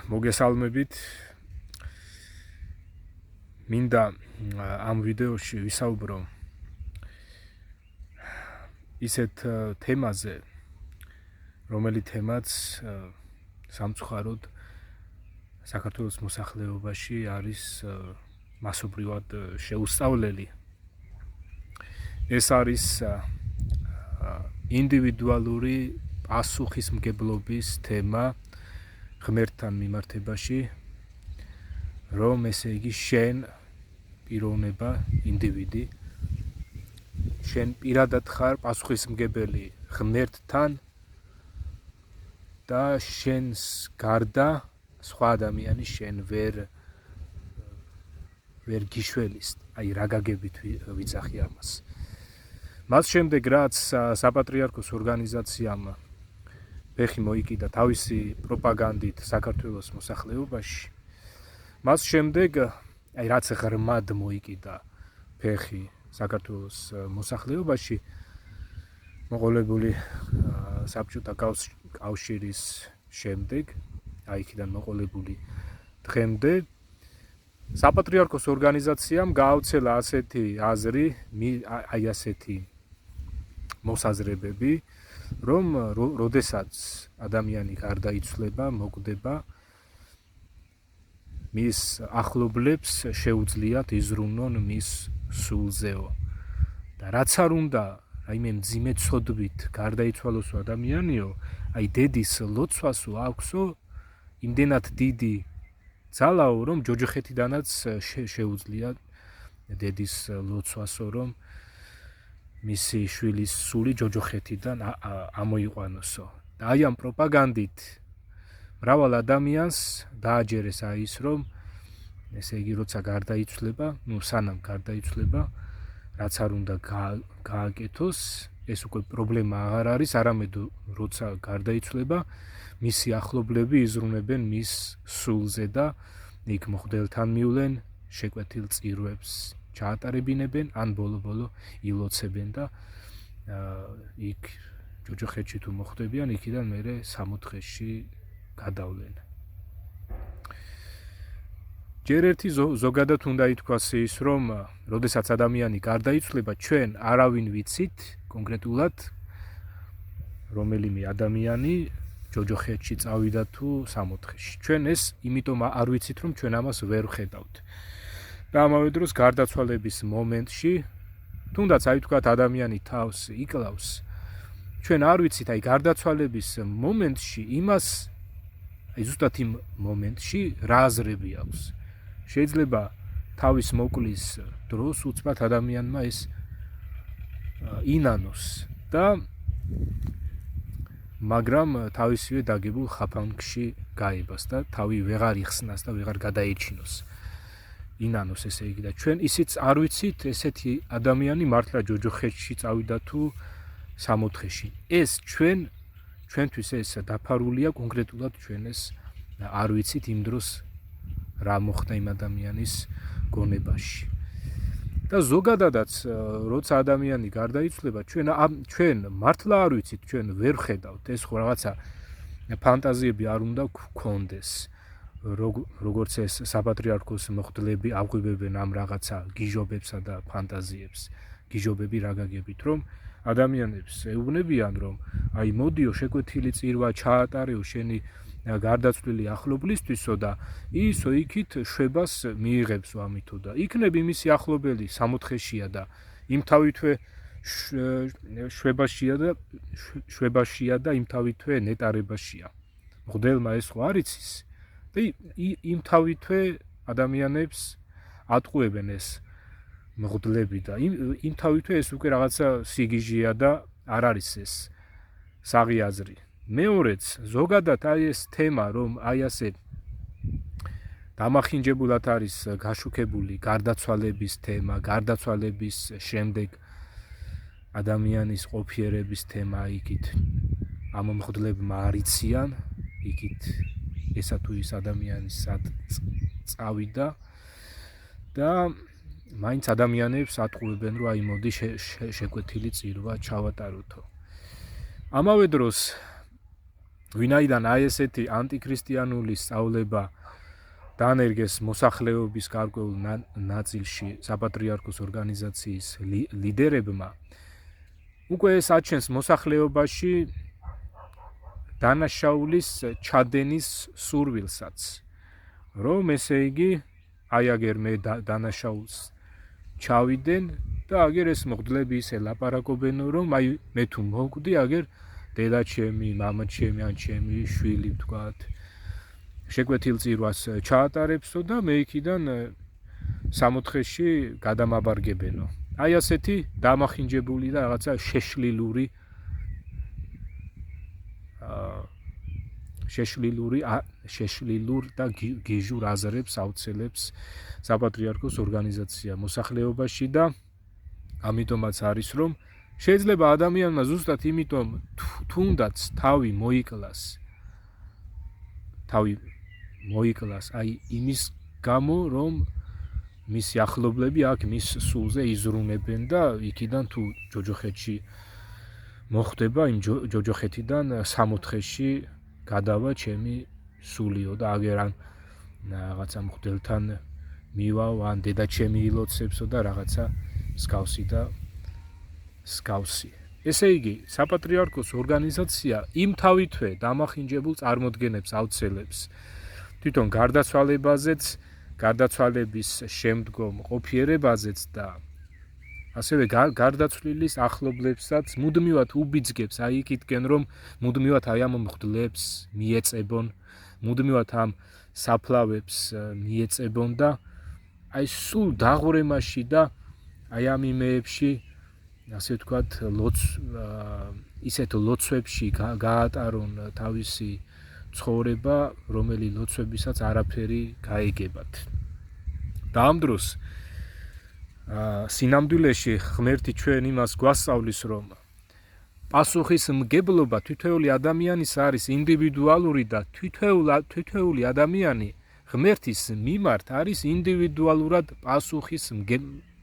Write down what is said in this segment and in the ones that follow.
მოგესალმებით. მინდა ამ ვიდეოში ვისაუბრო ისეთ თემაზე, რომელი თემაც სამწუხაროდ საქართველოს მოსახლეობაში არის მასობრივად შეუსწავლელი. ეს არის ინდივიდუალური პასუხისმგებლობის თემა ღმერთთან მიმართებაში, რომ ესე იგი შენ პიროვნება, ინდივიდი, შენ პირადად ხარ პასუხისმგებელი ღმერთთან და შენს გარდა სხვა ადამიანი შენ ვერ გიშველის, აი რა გაგებით ვიძახი ამას. მას შემდეგ რაც საპატრიარქოს ორგანიზაციამ ფეხი მოიკიდა თავისი პროპაგანდით საქართველოს მოსახლეობაში, მას შემდეგ აი რაც ღრმად მოიკიდა ფეხი საქართველოს მოსახლეობაში, მოყოლებული საბჭოთა კავშირის შემდეგ, აი იქიდან მოყოლებული დღემდე, საპატრიარქოს ორგანიზაციამ გააუცელა ასეთი აზრი, აი ასეთი მოსაზრებები, რომ როდესაც ადამიანი გარდაიცვლება, მოკვდება, მის ახლობლებს შეუძლიათ იზრუნონ მის სულზეო. და რაც არ უნდა, რაიმე მძიმე ცოდვით გარდაიცვალოსო ადამიანიო, აი დედის ლოცვასო აქვსო იმდენად დიდი ძალაო, რომ ჯოჯოხეთიდანაც შეუძლია დედის ლოცვასო, რომ მისი შვილის სული ჯოჯოხეთიდან ამოიყვანოსო. და აი ამ პროპაგანდით მრავალ ადამიანს დააჯერეს აი ის, რომ ესე იგი როცა გარდაიცვლება, სანამ გარდაიცვლება, რაც არ უნდა გააკეთოს, ეს უკვე პრობლემა აღარ არის, არამედ როცა გარდაიცვლება, მისი ახლობლები იზრუნებენ მის სულზე და იქ მოხდელთან მივლენ, შეკვეთილ წირვებს ჩაატარებინებენ, ან ბოლო-ბოლო ილოცებენ და იქ ჯოჯოხეთში თუ მოხვდებიან, იქიდან მერე სამოთხეში გადავლენ. ჯერ ერთი ზოგადად უნდა ითქვას ის, რომ როდესაც ადამიანი გარდაიცვლება, ჩვენ არავინ ვიცით კონკრეტულად რომელიმე ადამიანი ჯოჯოხეთში წავიდა თუ სამოთხეში. ჩვენ ეს იმიტომ არ ვიცით, რომ ჩვენ ამას ვერ ვხედავთ. და ამავე დროს გარდაცვალების მომენტში, თუნდაც აი თქვათ ადამიანი თავს იკლავს, ჩვენ არ ვიცით აი გარდაცვალების მომენტში იმას, აი ზუსტად იმ მომენტში რა აზრები აქვს. შეიძლება თავის მოკლის დროს უცბად ადამიანმა ეს ინანოს და მაგრამ თავისივე დაგებულ ხაფანგში გაებას და თავი ვეღარ იხსნას და ვეღარ გადაეჩინოს. ინანოს ესე იგი და ჩვენ ისიც არ ვიცით ესეთი ადამიანი მართლა ჯოჯოხეთში წავიდა თუ სამოთხეში. ეს ჩვენთვის ეს დაფარულია კონკრეტულად ჩვენ ეს არ ვიცით იმ დროს რა მოხდა იმ ადამიანის გონებაში. და ზოგადადაც როცა ადამიანი გარდაიცვლება, ჩვენ მართლა არ ვიცით, ჩვენ ვერ ხედავთ, ეს ხო რაღაცა ფანტაზიები არ უნდა გქონდეს. როგორც ეს საპატრიარქოს მოხდლები აღვივებენ ამ რაღაცა გიჟობებსა და ფანტაზიებს. გიჟობები რა გაგებით, რომ ადამიანებს ეუბნებიან, რომ აი მოდიო შეკვეთილი წირვა ჩაატარეო შენი გარდაცვლილი ახლობლისთვისო და ისო იქით შვებას მიიღებსო ამითო და იქნები მისი ახლობელი სამოთხეშია და იმ თავითვე შვებაშია და იმ თავითვე ნეტარებაშია. მღვდელმა ეს ხო არ იცის? და იმ თავითვე ადამიანებს ატყუებენ ეს მღვდლები და იმ თავითვე ეს უკვე რაღაცა სიგიჟეა და არ არის ეს საღი აზრი. მეორეც, ზოგადად აი ეს თემა, რომ აი ასე დამახინჯებულად არის გაშუქებული გარდაცვალების თემა, გარდაცვალების შემდეგ ადამიანის ყოფიერების თემა, იქით ამ მღვდლებმა არიციან, იქით ესა თუ ის ადამიანი სად წავიდა და მაინც ადამიანებს ატყუებენ, რომ აი მოდი შეკვეთილი წირვა ჩავატაროთო. ამავე დროს ვინაიდან აი ესეთი ანტიქრისტიანული სწავლება დაანერგეს მოსახლეობის გარკვეულ ნაწილში საპატრიარქოს ორგანიზაციის ლიდერებმა, უკვე ეს აჩენს მოსახლეობაში დანაშაულის ჩადენის სურვილსაც, რომ ესე იგი აი აგერ მე დანაშაულს ჩავიდენ და აგერ ეს მღვდლები ისე ლაპარაკობენ, რომ აი მე თუ მოვკვდი, აგერ დედაჩემი, მამაჩემი ან ჩემი შვილი ვთქვათ, შეკვეთილ წირვას ჩაატარებსო და მე იქიდან სამოთხეში გადამაბარგებენო. აი ასეთი დამახინჯებული და რაღაცა შეშლილურ და გიჟურ აზრებს აუცილებს საპატრიარქოს ორგანიზაცია მოსახლეობაში და ამიტომაც არის რომ შეიძლება ადამიანმა ზუსტად იმიტომ თუნდაც თავი მოიკლას აი იმის გამო რომ მისი ახლობლები აქ მის სულზე იზრუნებენ და იქიდან თუ ჯოჯოხეთში მოხდება იმ ჯოჯოხეთიდან სამოთხეში გადავა ჩემი სულიო და აგერ ან რაღაცა მღვდელთან მივაო ან დედაჩემი ილოცებსო და რაღაცა მსგავსი. ესე იგი, საპატრიარქოს ორგანიზაცია იმ თავითვე დამახინჯებულ წარმოდგენებს აუცილებს თვითონ გარდაცვალებაზეც, გარდაცვალების შემდგომ ყოფიერებაზეც და ასევე გარდაცვლილის ახლობლებსაც მუდმივად უბიძგებს აი იქითკენ რომ მუდმივად აი ამ მღვდლებს მიეწებონ, მუდმივად ამ საფლავებს მიეწებონ და აი სულ დაღვრემაში და აი ამ იმეებში ასე ვთქვათ ისეთ ლოცვებში გაატარონ თავისი ცხოვრება, რომელი ლოცვებისაც არაფერი გაიგებათ. და ამ დროს სინამდვილეში ღმერთი ჩვენ იმას გვასწავლის, რომ პასუხისმგებლობა თითოეული ადამიანის არის ინდივიდუალური და თითოეული ადამიანი ღმერთის მიმართ არის ინდივიდუალურად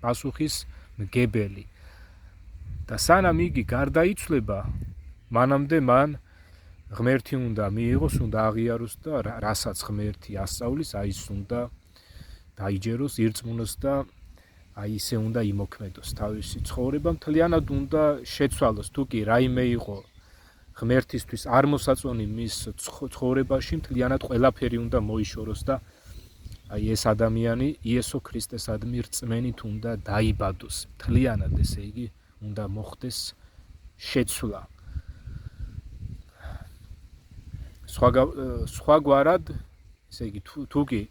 პასუხისმგებელი. და სანამ იგი გარდაიცვლება, მანამდე მან ღმერთი უნდა მიიღოს, უნდა აღიაროს და რასაც ღმერთი ასწავლის, აი ის უნდა დაიჯეროს, ირწმუნოს და აი ისე უნდა იმოქმედოს თავისი ცხოვრება, მთლიანად უნდა შეცვალოს, თუ კი რაიმე იყო ღმერთისთვის არ მოსაწონი მის ცხოვრებაში, მთლიანად ყველაფერი უნდა მოიშოროს და აი ეს ადამიანი იესო ქრისტესადმი რწმენით უნდა დაიბადოს, მთლიანად ესე იგი უნდა მოხდეს შეცვლა. სხვაგვარად, ესე იგი თუ კი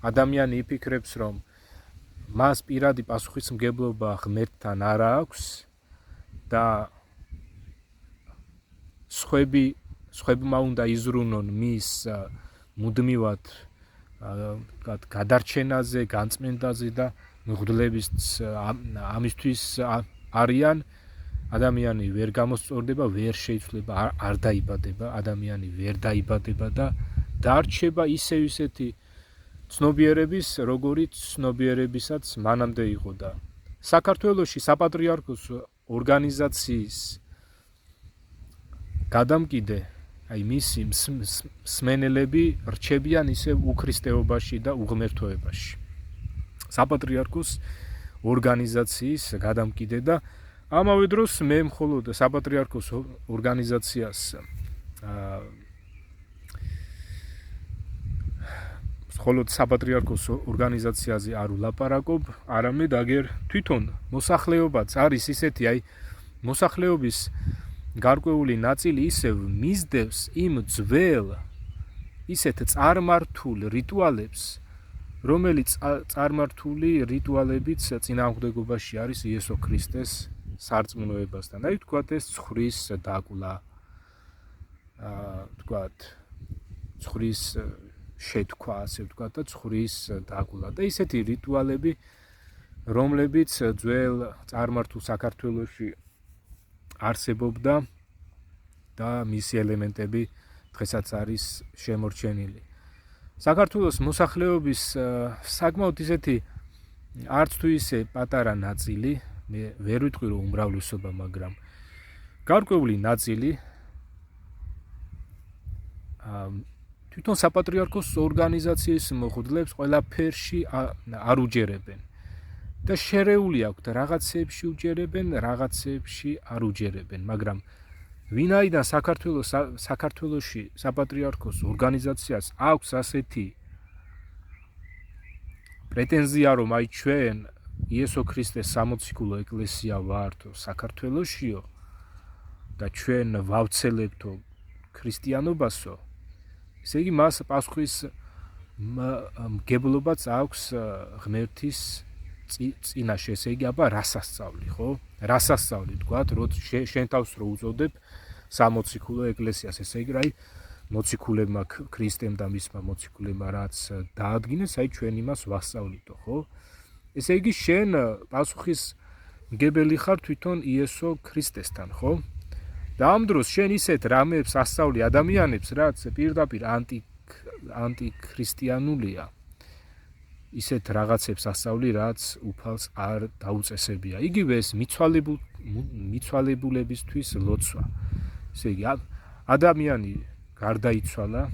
ადამიანი იფიქრებს, რომ მას პირადი პასუხისმგებლობა ღმერთთან არ აქვს და სხვებმა უნდა იზრუნონ მის მუდმივად გადარჩენაზე, განწმენდაზე და მღვდლებიც ამისთვის არიან, ადამიანი ვერ გამოსწორდება, ვერ შეიცვლება, არ დაიბადება, ადამიანი ვერ დაიბადება და დარჩება ისეთი ცნობიერების, როგორიც ცნობიერებისაც მანამდე იყო და საქართველოში საპატრიარქოს ორგანიზაციის გადამკიდე, აი მისი მსმენელები რჩებიან ისე უქრისტეობაში და უღმერთოებაში. საპატრიარქოს ორგანიზაციის გადამკიდე და ამავე დროს მე მხოლოდ საპატრიარქოს ორგანიზაციას მხოლოდ საპატრიარქოს ორგანიზაციაზე არ ვლაპარაკობ, არამედ აგერ თვითონ მოსახლეობაც არის ისეთი, აი მოსახლეობის გარკვეული ნაწილი ისევ მისდევს იმ ძველ ისეთ წარმართულ რიტუალებს, რომელიც წარმართული რიტუალებიც წინააღმდეგობაში არის იესო ქრისტეს სარწმუნოებასთან. აი ვთქვათ ეს ცხვრის დაკლა, ვთქვათ ცხვრის შეთქვა, ასე ვთქვათ და ცხვრის დაკლა და ისეთი რიტუალები, რომლებიც ძველ წარმართულ საქართველოში არსებობდა და მისი ელემენტები დღესაც არის შემორჩენილი. საქართველოს მოსახლეობის საკმაოდ ისეთი არც თუ ისე პატარა ნაწილი, მე ვერ ვიტყვი რომ უმრავლესობა, მაგრამ გარკვეული ნაწილი თვითონ საპატრიარქოს ორგანიზაციის მოხდლებს ყველაფერში არ უჯერებენ და შერეული აქვთ რაღაცეებში უჯერებენ, რაღაცეებში არ უჯერებენ, მაგრამ ვინაიდან საქართველოში საპატრიარქოს ორგანიზაციას აქვს ასეთი პრეტენზია, რომ აი ჩვენ იესო ქრისტეს სამოციქულო ეკლესია ვართ საქართველოშიო და ჩვენ ვავრცელებთო ქრისტიანობასო, ესე იგი მას პასუხის მგებლობაც აქვს ღმერთის წინაშე, ესე იგი აბა რასასწავლი, ხო? რასასწავლი თქვათ, რომ შენ თავს რო უწოდებ სამოციქულო ეკლესიას, ესე იგი რაი მოციქულებმა ქრისტემ და მისმა მოციქულებმა რაც დაადგინეს, აი ჩვენ იმას ვასწავლითო, ხო? ესე იგი შენ პასუხის მგებელი ხარ თვითონ იესო ქრისტესთან, ხო? და ამ დროს შენ ისეთ რამებს ასწავლი ადამიანებს, რაც პირდაპირ ანტიქრისტიანულია. ისეთ რაღაცებს ასწავლი, რაც უფალს არ დაუწესებია. იგივე ეს მიცვალებულებისთვის ლოცვა. ესე იგი ადამიანი გარდაიცვალა.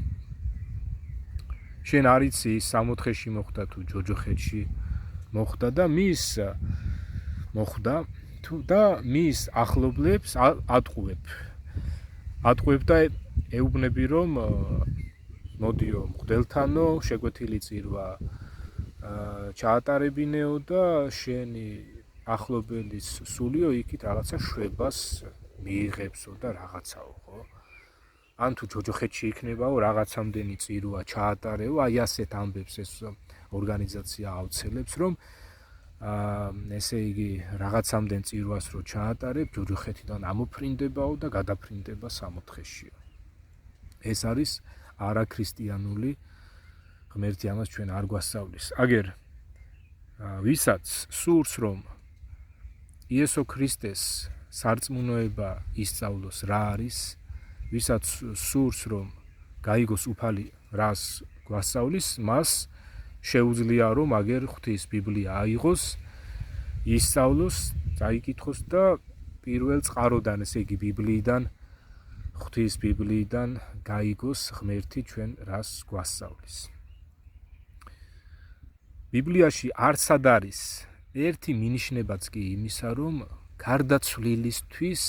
შენ არ იცი ის 64-ში მოხდა თუ ჯოჯოხეთში მოხდა და მის ახლობლებს ატყუებ და ეუბნები რომ მოდიო მღვდელთანო შეგვეთილი წირვა ჩაატარებინეო და შენი ახლობელის სულიო იქით რაღაცა შვებას მიიღებსო და რაღაცაო, ხო? ან თუ ჯოჯოხეთში იქნებაო რაღაცამდენი წირვა ჩაატარეო, აი ასეთ ამბებს ეს ორგანიზაცია აუცილებს, რომ ესე იგი რაღაცამდენ წირვას რო ჩაატარებ, ჯოჯოხეთიდან ამოფრინდებაო და გადაფრინდება სამოთხეშიო. ეს არის არაქრისტიანული ღმერთი ამას ჩვენ არ გვასწავლის. აგერ ვისაც სურს რომ იესო ქრისტეს სარწმუნოება ისწავლოს რა არის, ვისაც სურს რომ გაიგოს უფალი რას გვასწავლის, მას შეუძლია რომ აგერ ღვთის ბიბლია აიღოს, ისწავლოს, წაიკითხოს და პირველ წყაროდან, ესე იგი ბიბლიიდან, ღვთის ბიბლიიდან გაიგოს ღმერთი ჩვენ რას გვასწავლის. ბიბლიაში არსად არის ერთი მინიშნებაც კი იმისა, რომ გარდაცვლილისთვის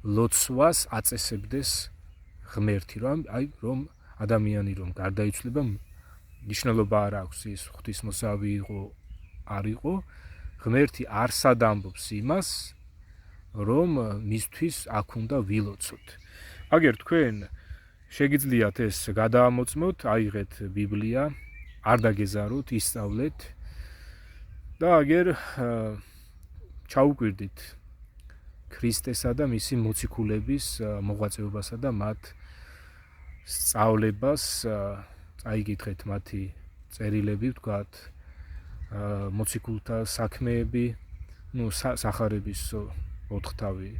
ლოცვას აწესებდეს ღმერთი, რომ ადამიანი რომ გარდაიცვლება, ნიშნულობა არ აქვს ის ღვთისმოსავი იყო, არ იყო, ღმერთი არსად ამბობს იმას, რომ მისთვის აქ უნდა ვილოცოთ. აგერ თქვენ შეგიძლიათ ეს გადაამოწმოთ, აიღეთ ბიბლია, არ დაგეზაროთ, ისწავლეთ და აგერ ჩაუკვირდით ქრისტესა და მისი მოციქულების მოღვაწეობასა და მათ სწავლებას, წაიკითხეთ მათი წერილები, ვთქვათ, მოციქულთა საქმეები, სახარების 4 თავი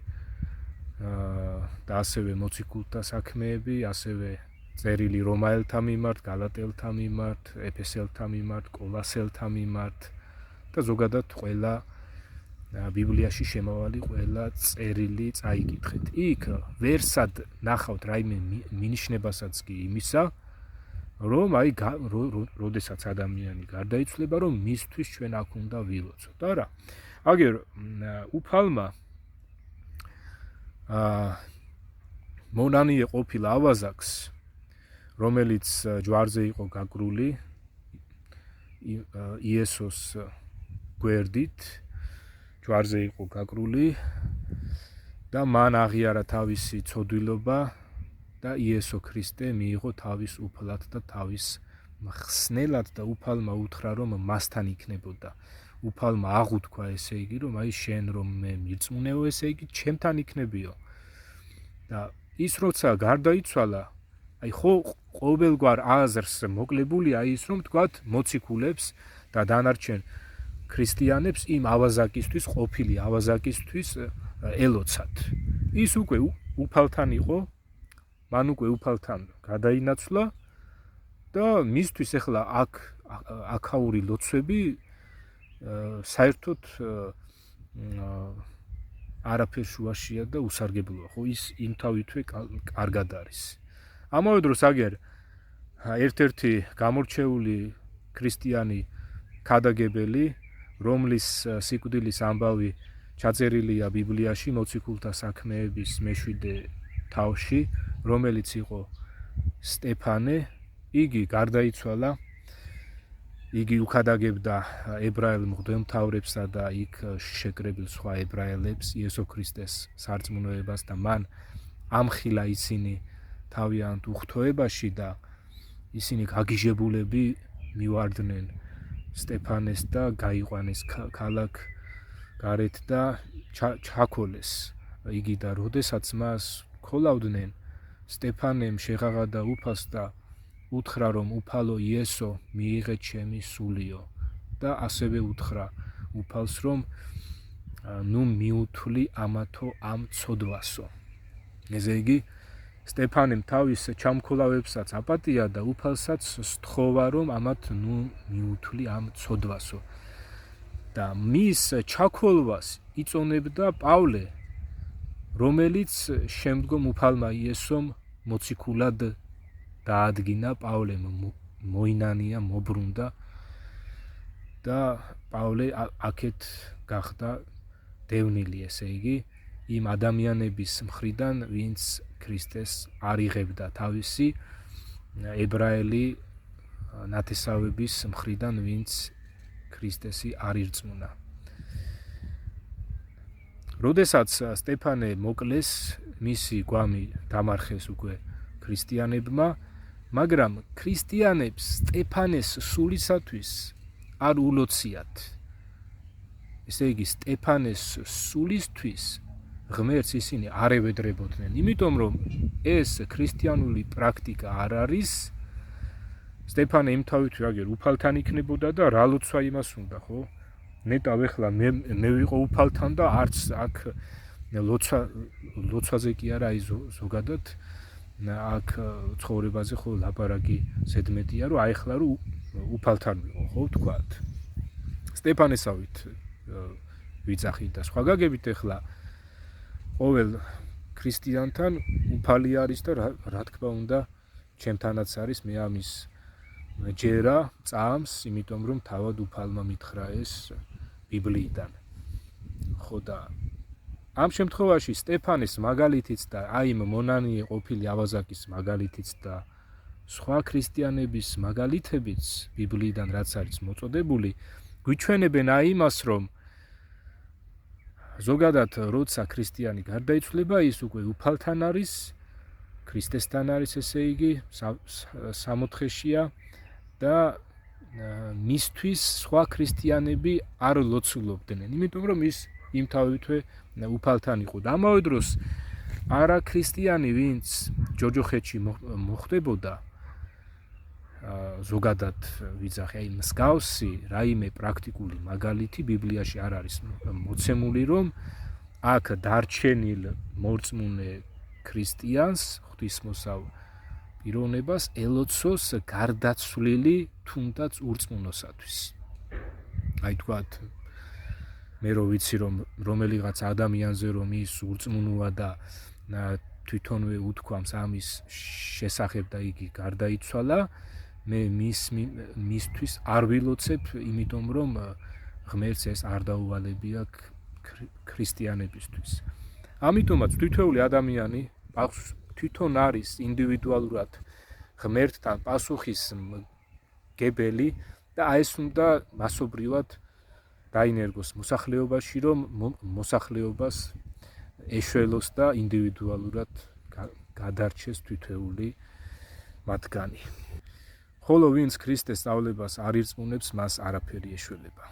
და ასევე მოციქულთა საქმეები, ასევე წერილი რომაელთა მიმართ, გალატელთა მიმართ, ეფესელთა მიმართ, კოლასელთა მიმართ და ზოგადად ყველა ბიბლიაში შემავალი ყველა წერილი წაიკითხეთ. იქ ვერსად ნახავთ რაიმე მინიშნებასაც კი იმისა, რომ აი როდესაც ადამიანი გარდაიცვლება, რომ მისთვის ჩვენ აქ უნდა ვილოცოთ. არა. აგერ უფალმა მონანიე ყოფილა ავაზაკს, რომელიც ჯვარზე იყო გაკრული იესოს გვერდით, ჯვარზე იყო გაკრული და მან აღიარა თავისი ცოდვილობა და იესო ქრისტე მიიღო თავის უფლად და თავის ხსნელად და უფალმა უთხრა, რომ მასთან იქნებოდა. უფალმა აღუთქვა, ესე იგი, რომ აი შენ რომ მე მირწმუნეო, ესე იგი ჩემთან იქნებიო. და ის როცა გარდაიცვალა, აი ხო ყოველგვარ აზრს მოკლებულია ის, რომ თქვათ მოციქულებს და დანარჩენ ქრისტიანებს იმ ავაზაკისთვის, ყოფილი ავაზაკისთვის ელოცათ. ის უკვე უფალთან იყო, მან უკვე უფალთან გადაინაცვლა და მისთვის ახლა აქაური ლოცვები საერთოდ არაფერ შუაშია და უსარგებლოა, ხო ის იმთავითვე კარგად არის. ამავე დროს აგერ ერთ-ერთი გამორჩეული ქრისტიანი ქადაგებელი, რომლის სიკვდილის ამბავი ჩაწერილია ბიბლიაში მოციქულთა საქმეების მე-7 თავში, რომელიც იყო სტეფანე, იგი გარდაიცვალა. იგი უქადაგებდა ებრაელ მღვდელმთავრებსა და იქ შეკრებილ სხვა ებრაელებს იესო ქრისტეს სარწმუნოებას და მან ამხილა ისინი თავიანთ უხთოებაში და ისინი გაგიჟებულები მივარდნენ სტეფანეს და გაიყვანეს ქალაქ გარეთ და ჩაქოლეს იგი და როდესაც მას ქოლავდნენ სტეფანემ შეღაღა და უფალს და უთხრა რომ უფალო იესო მიიღე ჩემი სულიო და ასევე უთხრა უფალს რომ ნუ მიუთვლი ამათო ამ ცოდვასო. ესე იგი სტეფანემ თავის ჩამქოლავებსაც აპატია და უფალსაც სთხოვა რომ ამათ ნუ მიუთვლი ამ ცოდვასო. და მის ჩაქოლვას იწონებდა პავლე, რომელიც შემდგომ უფალმა იესომ მოციქულად დაადგინა, პავლემ მოინანია, მობრუნდა და პავლე აქეთ გახდა დევნილი, ესე იგი იმ ადამიანების მხრიდან, ვინც ქრისტეს არ იღებდა, თავისი ებრაელი ნათესავების მხრიდან, ვინც ქრისტესი არ ირწმუნა. როდესაც სტეფანე მოკლეს, მისი გვამი დამარხეს უკვე ქრისტიანებმა, მაგრამ ქრისტიანებს სტეფანეს სულისათვის არ ულოციათ. ესე იგი სტეფანეს სულისთვის ღმერთს ისინი არ ევედრებოდნენ, იმიტომ რომ ეს ქრისტიანული პრაქტიკა არ არის. სტეფანე იმთავითვე აგერ უფალთან იქნებოდა და რა ლოცვა იმას უნდა, ხო? ნეტავ ეხლა მე ვიყო უფალთან და არც აქ ლოცვაზე კი არა, აი ზოგადად აქ ცხოვრებაზე ხო ლაპარაკი ზედმეტია, რომ აი ახლა რომ უფალთან ვიყო, ხო ვთქვათ. სტეფანესავით ვიძახით და სხვა გაგებით ეხლა ყოველ ქრისტიანთან უფალი არის და რა თქმა უნდა ჩემთანაც არის, მე ამის ჯერა წამს, იმიტომ რომ თავად უფალმა მითხრა ეს ბიბლიიდან. ხო და ამ შემთხვევაში სტეფანეს მაგალითიც და აი იმ მონანიე ყოფილი ავაზაკის მაგალითიც და სხვა ქრისტიანების მაგალითებიც ბიბლიიდან რაც არის მოწოდებული, გვიჩვენებენ აი იმას, რომ ზოგადად როცა ქრისტიანი გარდაიცვლება, ის უკვე უფალთან არის, ქრისტესთან არის, ესე იგი სამოთხეშია და მისთვის სხვა ქრისტიანები არ ლოცულობდნენ, იმიტომ რომ ის იმთავითვე უფალთან იყო. და ამავე დროს არა ქრისტიანი, ვინც ჯოჯოხეთში მოხდებოდა, ზოგადად ვიძახე, აი მსგავსი რაიმე პრაქტიკული მაგალითი ბიბლიაში არ არის მოცემული, რომ აქ დარჩენილ მორწმუნე ქრისტიანს ღვთისმოსავ პიროვნებას ელოცოს გარდაცვლილი თუნდაც ურწმუნოსათვის. აი თქვათ, მე რო ვიცი რომ რომელიღაც ადამიანზე რომ ის ურწმუნოა და თვითონვე უთქვამს ამის შესახებ და იგი გარდაიცვალა, მე მისთვის არ ვილოცებ, იმიტომ რომ ღმერთს ეს არ დაუვალებია ქრისტიანებისთვის. ამიტომაც თითოეული ადამიანი თვითონ არის ინდივიდუალურად ღმერთთან პასუხისმგებელი და ეს უნდა მასობრივად დაინერგოს მოსახლეობაში, რომ მოსახლეობას ეშველოს და ინდივიდუალურად გადარჩეს თითოეული მათგანი. ხოლო ვინც ქრისტეს სწავლებას არ ირწმუნებს, მას არაფერი ეშველება.